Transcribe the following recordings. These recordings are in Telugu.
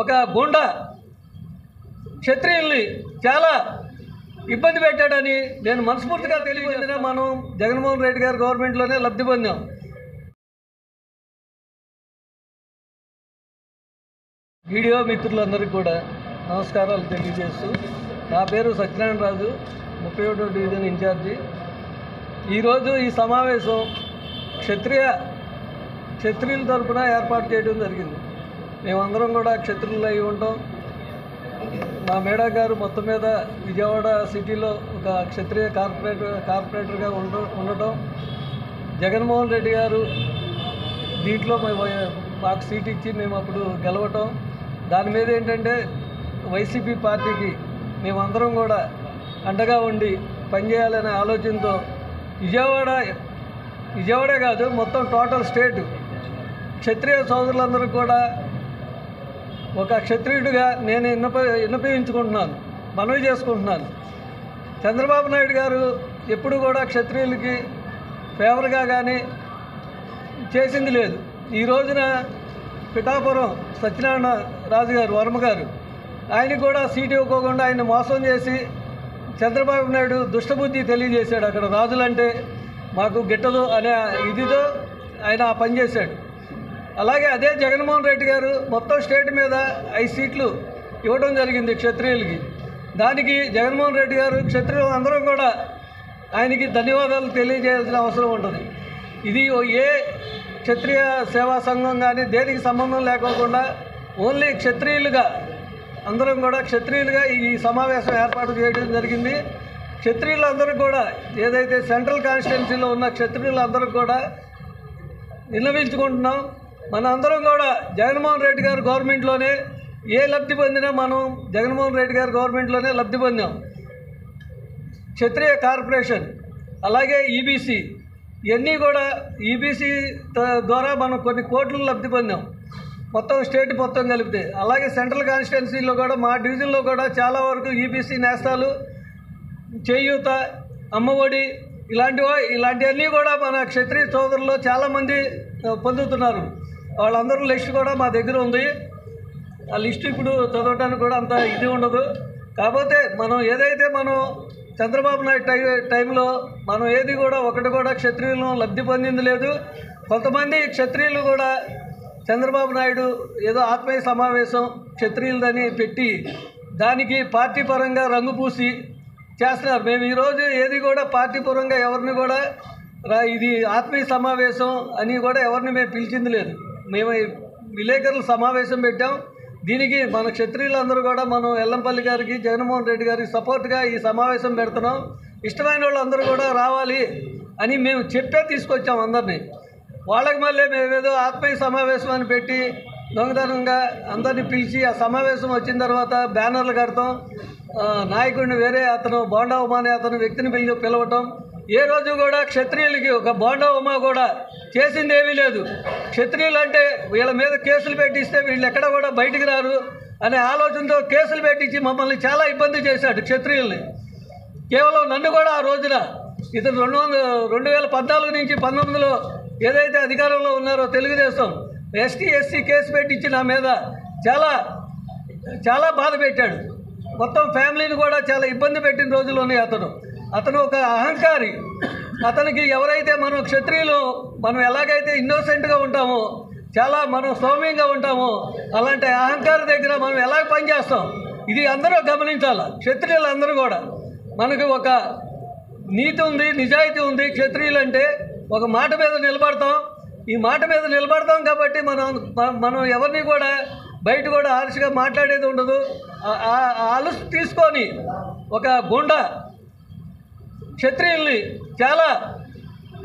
ఒక గుండా క్షత్రియుల్ని చాలా ఇబ్బంది పెట్టాడని నేను మనస్ఫూర్తిగా తెలియజేసిన మనం జగన్మోహన్ రెడ్డి గారి గవర్నమెంట్లోనే లబ్ధి పొందాం. వీడియో మిత్రులందరికీ కూడా నమస్కారాలు తెలియజేస్తూ, నా పేరు సత్యనారాయణ రాజు, 31వ డివిజన్ ఇన్ఛార్జి. ఈరోజు ఈ సమావేశం క్షత్రియుల తరఫున ఏర్పాటు చేయడం జరిగింది. మేమందరం కూడా క్షత్రియులు అయి ఉంటాం. మా మేడం గారు మొత్తం మీద విజయవాడ సిటీలో ఒక క్షత్రియ కార్పొరేటర్గా ఉండటం, జగన్మోహన్ రెడ్డి గారు దీంట్లో మాకు సీట్ ఇచ్చి మేము అప్పుడు గెలవటం, దాని మీద ఏంటంటే వైసీపీ పార్టీకి మేమందరం కూడా అండగా ఉండి పనిచేయాలనే ఆలోచనతో విజయవాడే కాదు మొత్తం టోటల్ స్టేట్ క్షత్రియ సోదరులందరూ కూడా ఒక క్షత్రియుడిగా నేను విన్నపించుకుంటున్నాను, మనవి చేసుకుంటున్నాను. చంద్రబాబు నాయుడు గారు ఎప్పుడు కూడా క్షత్రియులకి ఫేవర్గా కానీ చేసింది లేదు. ఈ రోజున పిఠాపురం సత్యనారాయణ రాజు గారు, వర్మ గారు, ఆయనకు కూడా సీటు ఇవ్వకోకుండా ఆయన మోసం చేసి చంద్రబాబు నాయుడు దుష్టబుద్ధి తెలియజేశాడు. అక్కడ రాజులంటే మాకు గిట్టదు అనే ఇదితో ఆయన ఆ పని చేశాడు. అలాగే అదే జగన్మోహన్ రెడ్డి గారు మొత్తం స్టేట్ మీద 5 సీట్లు ఇవ్వడం జరిగింది క్షత్రియులకి. దానికి జగన్మోహన్ రెడ్డి గారు క్షత్రియులు అందరం కూడా ఆయనకి ధన్యవాదాలు తెలియజేయాల్సిన అవసరం ఉంటుంది. ఇది ఏ క్షత్రియ సేవా సంఘం కానీ దేనికి సంబంధం లేకోకుండా ఓన్లీ క్షత్రియులుగా అందరం కూడా క్షత్రియులుగా ఈ సమావేశం ఏర్పాటు చేయడం జరిగింది. క్షత్రియులందరూ కూడా ఏదైతే సెంట్రల్ కాన్స్టిట్యున్సీలో ఉన్న క్షత్రియులందరూ కూడా విన్నవించుకుంటున్నాం. మన అందరం కూడా జగన్మోహన్ రెడ్డి గారి గవర్నమెంట్లోనే ఏ లబ్ధి పొందినా మనం జగన్మోహన్ రెడ్డి గారి గవర్నమెంట్లోనే లబ్ధి పొందాం. క్షత్రియ కార్పొరేషన్, అలాగే ఈబీసీ, ఇవన్నీ కూడా ఈబీసీ ద్వారా మనం కొన్ని కోట్లు లబ్ధి పొందాం మొత్తం స్టేట్ మొత్తం కలిపితే. అలాగే సెంట్రల్ కాన్స్టిట్యున్సీలో కూడా మా డివిజన్లో కూడా చాలా వరకు ఈబీసీ నేస్తాలు, చేయూత, అమ్మఒడి ఇలాంటివన్నీ కూడా మన క్షత్రియ సోదరులు చాలామంది పొందుతున్నారు. వాళ్ళందరూ లిస్ట్ కూడా మా దగ్గర ఉంది. ఆ లిస్టు ఇప్పుడు చదవడానికి కూడా అంత ఇది ఉండదు. కాకపోతే మనం ఏదైతే మనం చంద్రబాబు నాయుడు టైంలో మనం ఏది కూడా ఒకటి కూడా క్షత్రియులను లబ్ధి పొందింది లేదు. కొంతమంది క్షత్రియులు కూడా చంద్రబాబు నాయుడు ఏదో ఆత్మీయ సమావేశం క్షత్రియులదని పెట్టి దానికి పార్టీ పరంగా రంగు పూసి చేస్తున్నారు. మేము ఈరోజు ఏది కూడా పార్టీ పరంగా ఎవరిని కూడా ఇది ఆత్మీయ సమావేశం అని కూడా ఎవరిని మేము పిలిచింది లేదు. మేము విలేకరుల సమావేశం పెట్టాం. దీనికి మన క్షత్రియులందరూ కూడా మనం ఎల్లంపల్లి గారికి, జగన్మోహన్ రెడ్డి గారికి సపోర్ట్గా ఈ సమావేశం పెడుతున్నాం. ఇష్టమైన వాళ్ళందరూ కూడా రావాలి అని మేము చెప్పే తీసుకొచ్చాం అందరినీ. వాళ్ళకి మళ్ళీ మేమేదో ఆత్మీయ సమావేశం అని పెట్టి దొంగతనంగా అందరినీ పిలిచి ఆ సమావేశం వచ్చిన తర్వాత బ్యానర్లు కడతాం, నాయకుడిని వేరే అతను బోండా ఉమా అనే అతను వ్యక్తిని పిలవటం. ఏ రోజు కూడా క్షత్రియులకి ఒక బోండా ఉమా కూడా చేసింది ఏమీ లేదు. క్షత్రియులు అంటే వీళ్ళ మీద కేసులు పెట్టిస్తే వీళ్ళు ఎక్కడ కూడా బయటికి రారు అనే ఆలోచనతో కేసులు పెట్టించి మమ్మల్ని చాలా ఇబ్బంది చేశాడు క్షత్రియుల్ని. కేవలం నన్ను కూడా ఆ రోజున ఇతను 2014 నుంచి 19లో ఏదైతే అధికారంలో ఉన్నారో తెలుగుదేశం ఎస్టీ కేసు పెట్టించి నా మీద చాలా బాధ పెట్టాడు. మొత్తం ఫ్యామిలీని కూడా చాలా ఇబ్బంది పెట్టిన రోజులు ఉన్నాయి. అతను ఒక అహంకారి. అతనికి ఎవరైతే మనం క్షత్రియులు మనం ఎలాగైతే ఇన్నోసెంట్గా ఉంటామో, చాలా మనం సౌమ్యంగా ఉంటామో, అలాంటి అహంకారి దగ్గర మనం ఎలాగ పనిచేస్తాం ఇది అందరూ గమనించాలి. క్షత్రియులు అందరూ కూడా మనకు ఒక నీతి ఉంది, నిజాయితీ ఉంది. క్షత్రియులు అంటే ఒక మాట మీద నిలబడతాం. ఈ మాట మీద నిలబడతాం కాబట్టి మనం ఎవరిని కూడా బయట కూడా ఆలస్యంగా మాట్లాడేది ఉండదు. ఆలస్యం తీసుకొని ఒక గుండా క్షత్రియుల్ని చాలా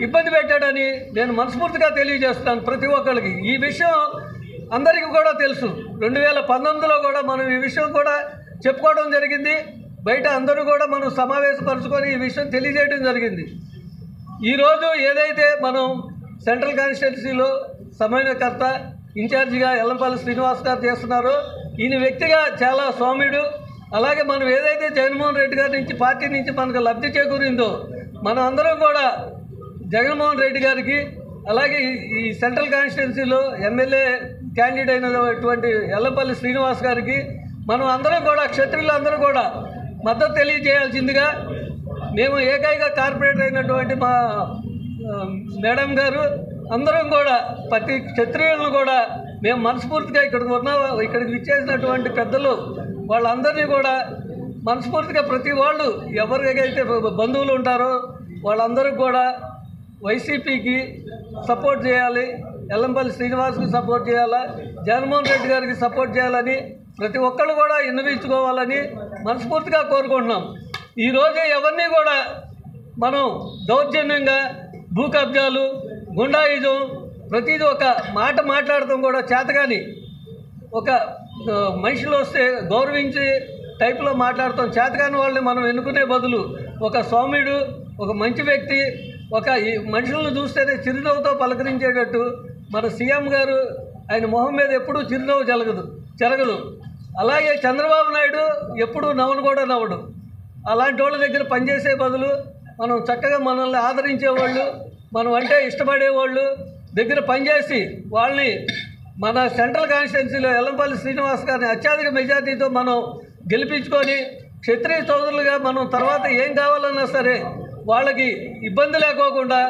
ఇబ్బంది పెట్టాడని నేను మనస్ఫూర్తిగా తెలియజేస్తాను ప్రతి ఒక్కరికి. ఈ విషయం అందరికీ కూడా తెలుసు. 2019లో కూడా మనం ఈ విషయం కూడా చెప్పుకోవడం జరిగింది. బయట అందరూ కూడా మనం సమావేశపరుచుకొని ఈ విషయం తెలియజేయడం జరిగింది. ఈరోజు ఏదైతే మనం సెంట్రల్ కాన్స్టిట్యున్సీలో సమన్వయకర్త ఇన్ఛార్జిగా ఎల్లంపల్లి శ్రీనివాస్ గారు చేస్తున్నారో, ఈయన వ్యక్తిగా చాలా సౌమ్యుడు. అలాగే మనం ఏదైతే జగన్మోహన్ రెడ్డి గారి నుంచి పార్టీ నుంచి మనకు లబ్ధి చేకూరిందో మనం అందరం కూడా జగన్మోహన్ రెడ్డి గారికి, అలాగే ఈ సెంట్రల్ కాన్స్టిట్యున్సీలో ఎమ్మెల్యే క్యాండిడేట్ అయినటువంటి ఎల్లంపల్లి శ్రీనివాస్ గారికి మనం అందరం కూడా క్షత్రియులందరూ కూడా మద్దతు తెలియజేయాల్సిందిగా మేము ఏకైక కార్పొరేటర్ అయినటువంటి మా మేడం గారు అందరం కూడా ప్రతి క్షత్రియులను కూడా మేము మనస్ఫూర్తిగా ఇక్కడికి విచ్చేసినటువంటి పెద్దలు వాళ్ళందరినీ కూడా మనస్ఫూర్తిగా ప్రతి వాళ్ళు ఎవరికైతే బంధువులు ఉంటారో వాళ్ళందరికీ కూడా వైసీపీకి సపోర్ట్ చేయాలి, ఎల్లంపల్లి శ్రీనివాస్కి సపోర్ట్ చేయాలా, జగన్మోహన్ రెడ్డి గారికి సపోర్ట్ చేయాలని ప్రతి ఒక్కళ్ళు కూడా విన్నవించుకోవాలని మనస్ఫూర్తిగా కోరుకుంటున్నాం. ఈరోజే ఎవరిని కూడా మనం దౌర్జన్యంగా భూ కబ్జాలు, గుండాయిజం, ప్రతిదీ ఒక మాట మాట్లాడటం కూడా చేతగాని ఒక మనుషులు వస్తే గౌరవించి టైప్లో మాట్లాడతాం. చేతగాని వాళ్ళని మనం ఎన్నుకునే బదులు ఒక సౌమ్యుడు, ఒక మంచి వ్యక్తి, ఒక మనుషులను చూస్తేనే చిరునవ్వుతో పలకరించేటట్టు మన సీఎం గారు ఆయన మొహం మీద ఎప్పుడూ చిరునవ్వు చెరగదు. అలాగే చంద్రబాబు నాయుడు ఎప్పుడూ నవ్వును కూడా నవ్వడు. అలాంటి వాళ్ళ దగ్గర పనిచేసే బదులు మనం చక్కగా మనల్ని ఆదరించేవాళ్ళు, మనం అంటే ఇష్టపడేవాళ్ళు దగ్గర పనిచేసి వాళ్ళని మన సెంట్రల్ కాన్స్టిట్యున్సీలో ఎల్లంపల్లి శ్రీనివాస్ గారిని అత్యధిక మెజార్టీతో మనం గెలిపించుకొని క్షత్రియ సోదరులుగా మనం తర్వాత ఏం కావాలన్నా సరే వాళ్ళకి ఇబ్బంది లేకోకుండా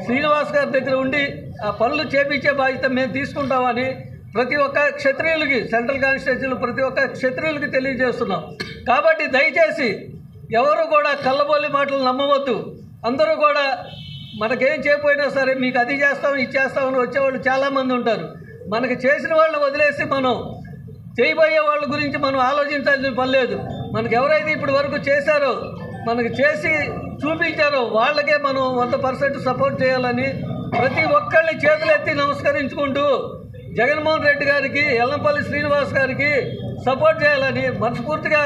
శ్రీనివాస్ గారి దగ్గర ఉండి ఆ పనులు చేపించే బాధ్యత మేము తీసుకుంటామని ప్రతి ఒక్క క్షత్రియులకి సెంట్రల్ కాన్స్టిట్యున్సీలో ప్రతి ఒక్క క్షత్రియులకి తెలియజేస్తున్నాం. కాబట్టి దయచేసి ఎవరు కూడా కళ్ళబొల్లి మాటలు నమ్మవద్దు. అందరూ కూడా మనకేం చేయకపోయినా సరే మీకు అది చేస్తాం ఇది చేస్తామని వచ్చేవాళ్ళు చాలామంది ఉంటారు. మనకి చేసిన వాళ్ళని వదిలేసి మనం చేయబోయే వాళ్ళ గురించి మనం ఆలోచించాల్సిన పని లేదు. మనకు ఎవరైతే ఇప్పటి వరకు చేశారో, మనకు చేసి చూపించారో వాళ్ళకే మనం 100% సపోర్ట్ చేయాలని ప్రతి ఒక్కళ్ళని చేతులెత్తి నమస్కరించుకుంటూ జగన్మోహన్ రెడ్డి గారికి, ఎల్లంపల్లి శ్రీనివాస్ గారికి సపోర్ట్ చేయాలని మనస్ఫూర్తిగా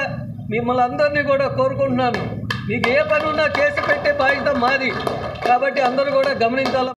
మిమ్మల్ని అందరినీ కూడా కోరుకుంటున్నాను. మీకు ఏ పని ఉన్నా చేసి పెట్టే బాధ్యత మాది. కాబట్టి అందరూ కూడా గమనించాలి.